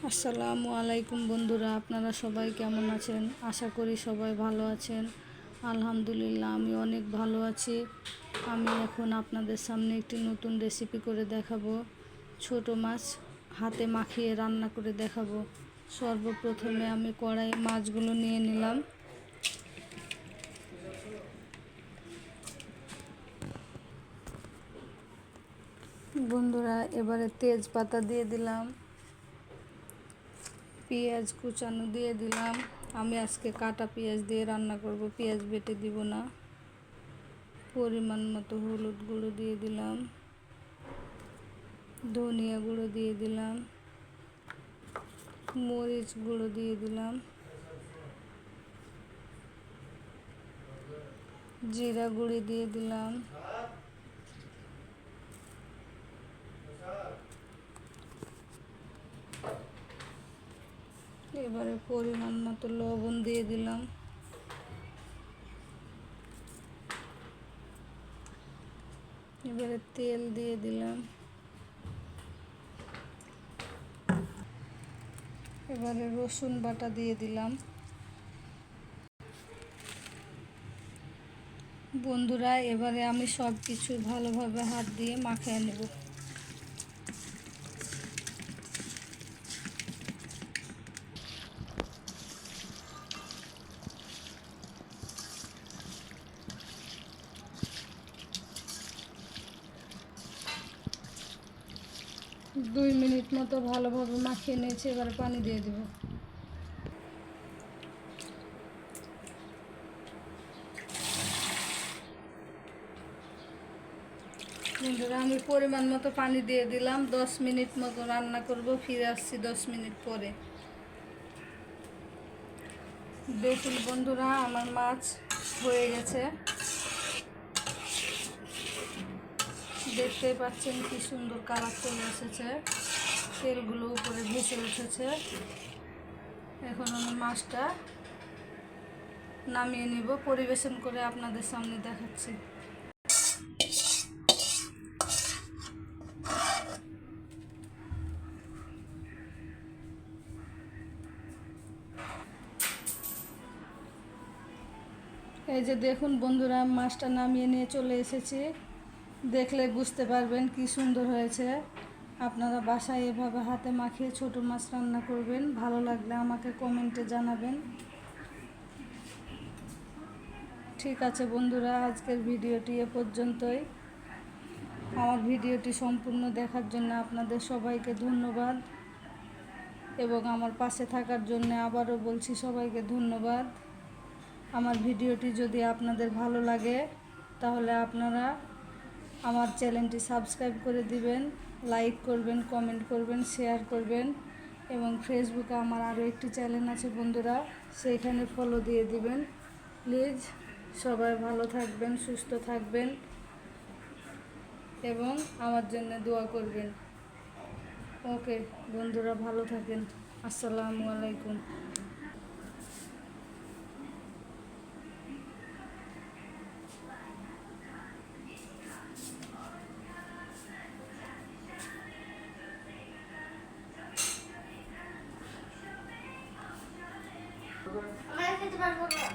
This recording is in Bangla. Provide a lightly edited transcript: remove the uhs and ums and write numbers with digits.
আসসালামু আলাইকুম বন্ধুরা, আপনারা সবাই কেমন আছেন? আশা করি সবাই ভালো আছেন। আলহামদুলিল্লাহ, আমি অনেক ভালো আছি। আমি এখন আপনাদের সামনে একটি নতুন রেসিপি করে দেখাবো। ছোট মাছ হাতে মাখিয়ে রান্না করে দেখাবো। সর্বপ্রথমে আমি কড়াইয়ে মাছগুলো নিয়ে নিলাম। বন্ধুরা, এবারে তেজপাতা দিয়ে দিলাম, পেঁয়াজ কুচানো দিয়ে দিলাম। আমি আজকে কাটা পেঁয়াজ দিয়ে রান্না করব, পেঁয়াজ বেটে দিব না। পরিমাণ মতো হলুদ গুঁড়ো দিয়ে দিলাম, ধনিয়া গুঁড়ো দিয়ে দিলাম, মরিচ গুঁড়ো দিয়ে দিলাম, জিরা গুঁড়ি দিয়ে দিলাম, এবারে পরিমাণ মতো লবণ দিয়ে দিলাম। এবারে তেল দিয়ে দিলাম। এবারে রসুন বাটা দিয়ে দিলাম। বন্ধুরা, এবারে আমি সব কিছু ভালোভাবে হাত দিয়ে মাখিয়ে নেব। দুই মিনিট মতো ভালোভাবে মাখিয়ে নিয়েছি, এবারে পানি দিয়ে দেব। বন্ধুরা, আমি পরিমাণ মতো পানি দিয়ে দিলাম। 10 মিনিট মতো রান্না করব, ফিরে আসছি 10 মিনিট পরে। দেখুন বন্ধুরা, আমার মাছ হয়ে গেছে। দেখতেই পাচ্ছেন কি সুন্দর কালার চলে এসেছে, তেলগুলো উপরে ভেসে উঠেছে। এখন আমি মাছটা নামিয়ে নিব, পরিবেশন করে আপনাদের সামনে দেখাচ্ছি। এই যে দেখুন বন্ধুরা, মাছটা নামিয়ে নিয়ে চলে এসেছি। দেখলে বুঝতে পারবেন কি সুন্দর হয়েছে। আপনারা বাসায় এভাবে হাতে মাখিয়ে ছোট মাছ রান্না করবেন। ভালো লাগলে আমাকে কমেন্টে জানাবেন। ঠিক আছে বন্ধুরা, আজকের ভিডিওটি এ পর্যন্তই। আমার ভিডিওটি সম্পূর্ণ দেখার জন্য আপনাদের সবাইকে ধন্যবাদ, এবং আমার পাশে থাকার জন্য আবারও বলছি সবাইকে ধন্যবাদ। আমার ভিডিওটি যদি আপনাদের ভালো লাগে তাহলে আপনারা আমার চ্যানেলটি সাবস্ক্রাইব করে দিবেন, লাইক করবেন, কমেন্ট করবেন, শেয়ার করবেন, এবং ফেসবুকে আমার আরও একটি চ্যানেল আছে বন্ধুরা, সেইখানে ফলো দিয়ে দিবেন প্লিজ। সবাই ভালো থাকবেন, সুস্থ থাকবেন, এবং আমার জন্য দোয়া করবেন। ওকে বন্ধুরা, ভালো থাকেন। আসসালামু আলাইকুম। আমরা খেতে পারবো না।